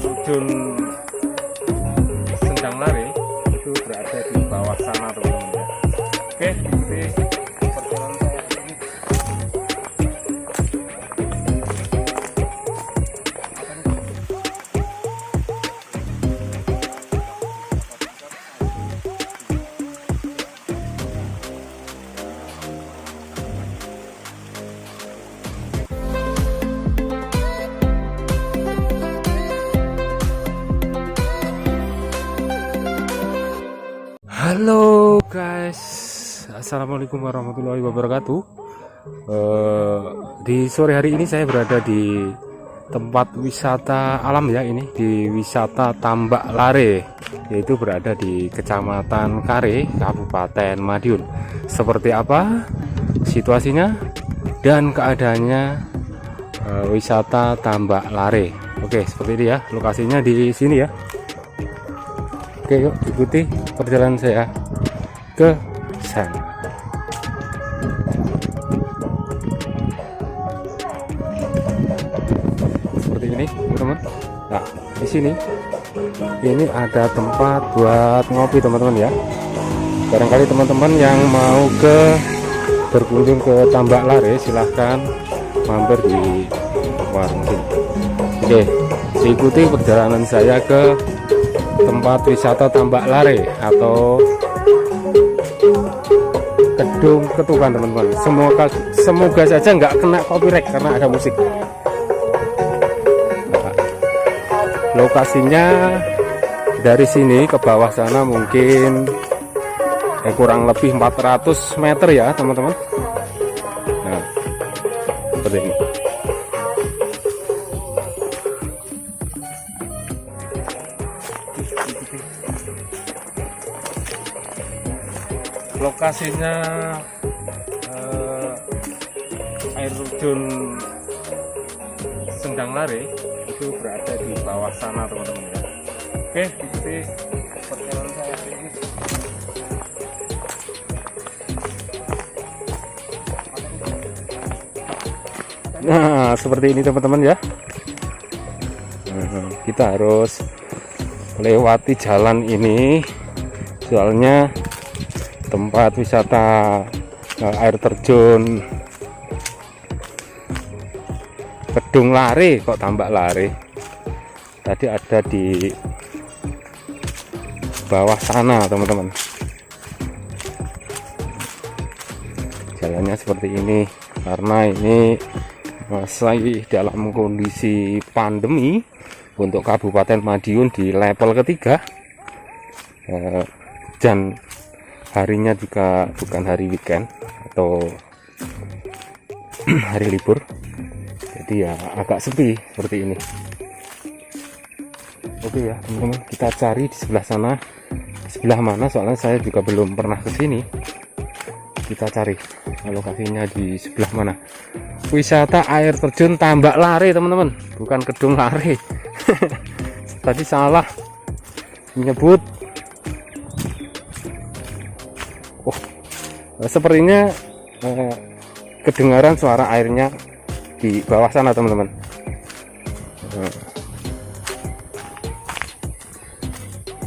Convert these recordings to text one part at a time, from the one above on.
terjun Sendang Lare itu berada di bawah sana teman-teman ya. Oke, ikuti perjalanan saya ini. Halo guys, assalamualaikum warahmatullahi wabarakatuh. Di sore hari ini saya berada di tempat wisata alam ya, ini di wisata Tambak Lare, yaitu berada di Kecamatan Kare, Kabupaten Madiun. Seperti apa situasinya dan keadaannya wisata Tambak Lare? Oke, seperti ini ya, lokasinya di sini ya. Oke, yuk ikuti perjalanan saya ke sana. Seperti ini, teman-teman. Nah, di sini ini ada tempat buat ngopi, teman-teman ya. Barangkali teman-teman yang mau berkunjung ke Tambak Lare, silahkan mampir di warung sini. Oke, ikuti perjalanan saya ke tempat wisata Tambak Lare atau Kedung Ketukan, teman-teman. Semoga saja nggak kena copyright karena ada musik. Nah, lokasinya dari sini ke bawah sana mungkin kurang lebih 400 meter ya teman-teman. Nah, seperti ini. Lokasinya air terjun Sendang Lare itu berada di bawah sana teman-teman ya. Oke, ikuti perjalanan saya hari ini. Nah, seperti ini teman-teman ya. Kita harus melewati jalan ini, soalnya tempat wisata air terjun Kedung Lare, kok Tambak Lare tadi ada di bawah sana teman-teman. Jalannya seperti ini karena ini masih dalam kondisi pandemi untuk Kabupaten Madiun di level ketiga, dan harinya juga bukan hari weekend atau hari libur, jadi ya agak sepi seperti ini. Oke ya teman-teman, kita cari di sebelah sana, sebelah mana, soalnya saya juga belum pernah ke sini. Kita cari lokasinya di sebelah mana. Wisata air terjun Tambak Lare teman-teman, bukan Kedung Lare. Tadi salah menyebut. Sepertinya kedengaran suara airnya di bawah sana teman-teman.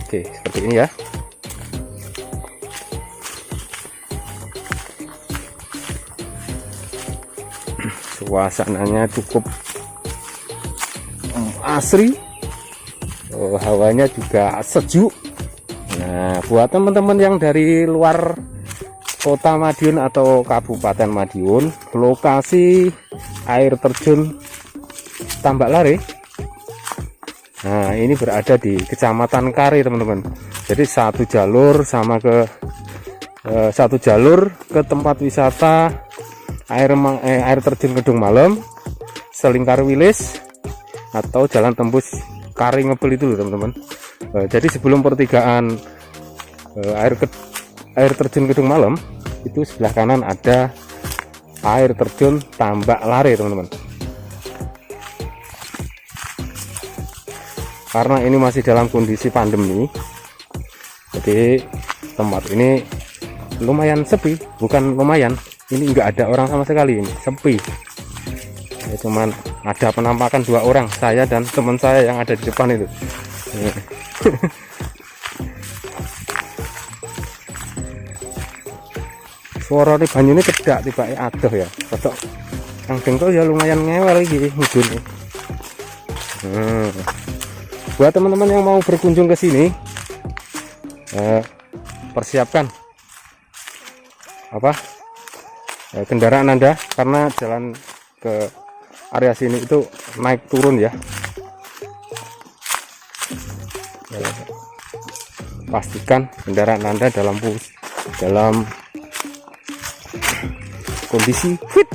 Oke, seperti ini ya. Suasananya cukup asri, hawanya juga sejuk. Nah, buat teman-teman yang dari luar Kota Madiun atau Kabupaten Madiun, lokasi air terjun Tambak Lare, nah ini berada di Kecamatan Kare teman-teman. Jadi satu jalur ke tempat wisata air terjun Kedung Malem, Selingkar Wilis atau jalan tembus Kare Ngebel itu teman-teman. Jadi sebelum pertigaan air terjun Kedung Malem itu sebelah kanan ada air terjun Tambak Lare teman-teman. Karena ini masih dalam kondisi pandemi, jadi tempat ini lumayan sepi. Bukan lumayan, ini nggak ada orang sama sekali, ini sepi ya, cuman ada penampakan 2 orang, saya dan teman saya yang ada di depan itu. Suara di banyu ini cedak tiba adoh ya, cocok yang dengkul ya lumayan ngewel lagi mudun. Buat teman-teman yang mau berkunjung ke sini, persiapkan kendaraan Anda, karena jalan ke area sini itu naik turun ya. Pastikan kendaraan Anda dalam kondisi fit,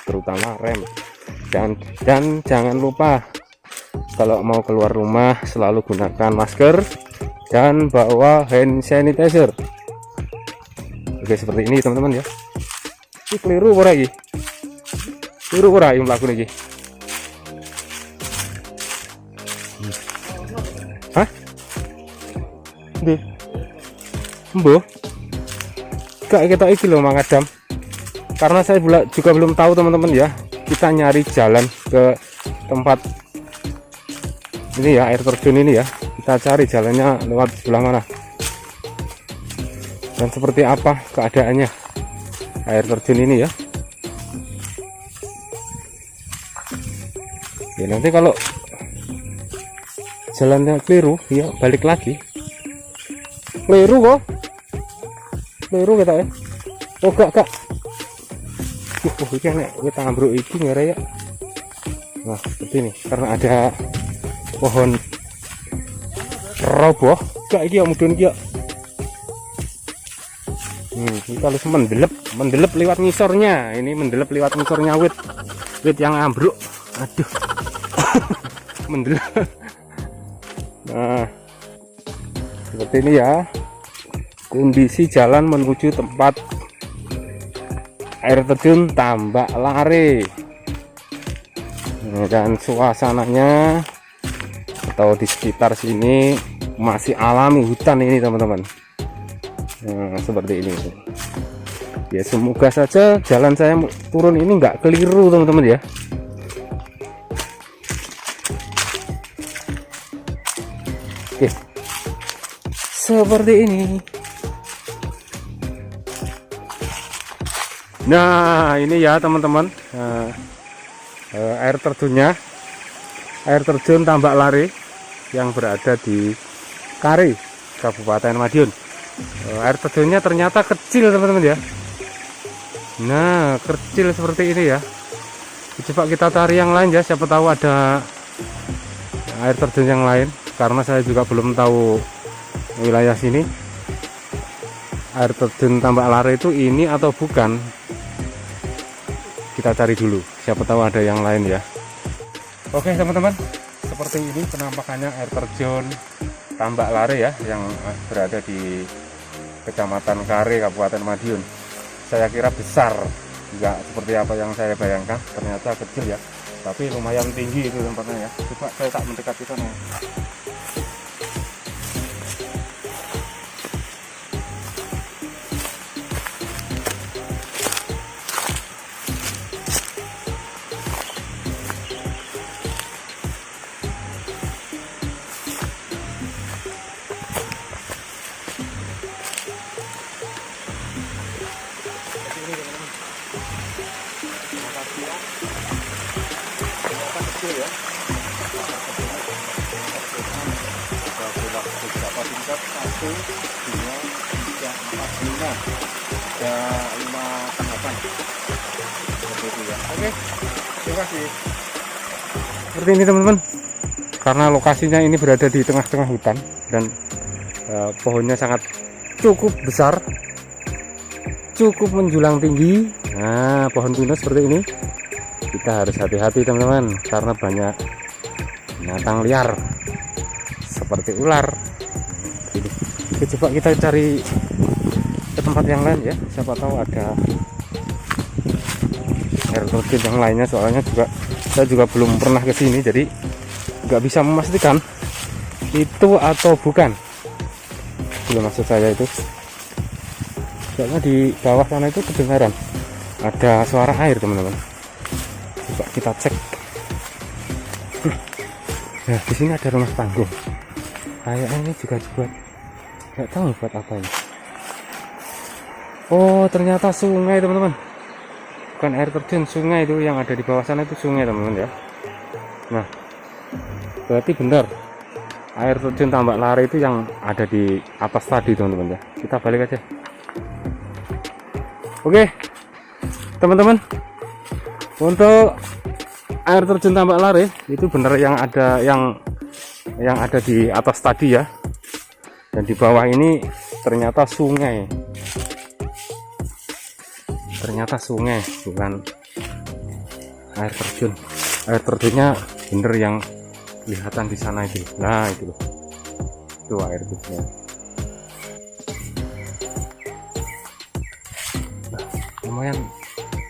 terutama rem, dan jangan lupa kalau mau keluar rumah selalu gunakan masker dan bawa hand sanitizer. Oke, seperti ini teman-teman ya. Ini keliru ora iki? Keliru ora yang mlaku niki? Hah? Ndi? Mbo? Gak kita iki loh Mang Adam. Karena saya juga belum tahu teman-teman ya. Kita nyari jalan ke tempat ini ya, air terjun ini ya. Kita cari jalannya lewat sebelah mana dan seperti apa keadaannya air terjun ini ya. Ya nanti kalau jalannya keliru ya balik lagi. Keliru kok, keliru kita ya. Oh gak ini kita ambruk iki ngere ya. Nah seperti ini karena ada pohon roboh gak iki ya mudun iki ya. Kita harus mendelep lewat ngisornya. Ini mendelep lewat ngisornya wit yang ambruk. Aduh. Mendelep. Nah seperti ini ya kondisi jalan menuju tempat air terjun Tambak Lare. Dan suasananya atau di sekitar sini masih alami hutan ini teman-teman. Seperti ini ya, semoga saja jalan saya turun ini nggak keliru teman-teman ya. Oke, seperti ini. Nah ini ya teman-teman, air terjunnya, air terjun Tambak Lare yang berada di Kare, Kabupaten Madiun. Air terjunnya ternyata kecil teman-teman ya. Nah kecil seperti ini ya. Coba kita cari yang lain ya, siapa tahu ada air terjun yang lain, karena saya juga belum tahu wilayah sini air terjun Tambak Lare itu ini atau bukan. Kita cari dulu, siapa tahu ada yang lain ya. Oke teman-teman, seperti ini penampakannya air terjun Tambak Lare ya, yang berada di Kecamatan Kare, Kabupaten Madiun. Saya kira besar, enggak seperti apa yang saya bayangkan, ternyata kecil ya, tapi lumayan tinggi itu tempatnya ya. Coba saya tak mendekat ke sana. Kecil ya, beberapa tingkat 1, 2, 3, 4, 5, ada 5 tahapan seperti itu ya. Oke, terima kasih. Seperti ini teman-teman, karena lokasinya ini berada di tengah-tengah hutan dan pohonnya sangat cukup besar, cukup menjulang tinggi. Nah pohon pinus seperti ini kita harus hati-hati teman-teman, karena banyak binatang liar seperti ular. Oke, coba kita cari ke tempat yang lain ya, siapa tahu ada air terjun yang lainnya. Soalnya saya juga belum pernah ke sini, jadi nggak bisa memastikan itu atau bukan. Belum, maksud saya itu soalnya di bawah sana itu kedengaran ada suara air teman-teman. Coba kita cek. Nah, di sini ada rumah panggung. Kayaknya ini juga buat, nggak tahu buat apa ini. Oh, ternyata sungai teman-teman. Bukan air terjun, sungai itu yang ada di bawah sana itu sungai teman-teman ya. Nah, berarti benar air terjun Tambak Lare itu yang ada di atas tadi teman-teman ya. Kita balik aja. Oke teman-teman, untuk air terjun Tambak Lare itu benar yang ada di atas tadi ya, dan di bawah ini ternyata sungai, bukan air terjun. Air terjunnya bener yang kelihatan di sana itu. Nah itu loh, itu air terjunnya. Nah, lumayan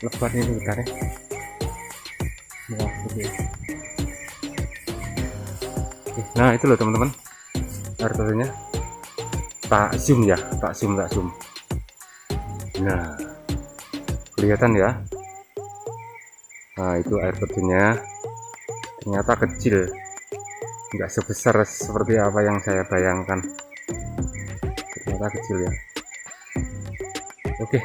lebar ini bentar ya. Nah itu loh teman-teman, air terjunnya. Tak zoom ya, tak zoom. Nah kelihatan ya. Nah itu air terjunnya, ternyata kecil, nggak sebesar seperti apa yang saya bayangkan, ternyata kecil ya. Oke,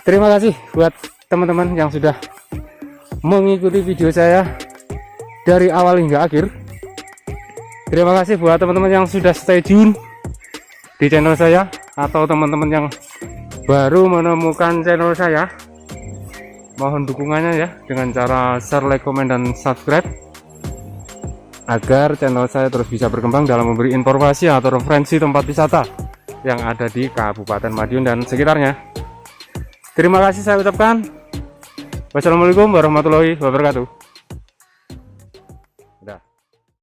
terima kasih buat teman-teman yang sudah mengikuti video saya dari awal hingga akhir. Terima kasih buat teman-teman yang sudah stay tune di channel saya, atau teman-teman yang baru menemukan channel saya. Mohon dukungannya ya dengan cara share, like, komen, dan subscribe agar channel saya terus bisa berkembang dalam memberi informasi atau referensi tempat wisata yang ada di Kabupaten Madiun dan sekitarnya. Terima kasih saya ucapkan. Wassalamualaikum warahmatullahi wabarakatuh.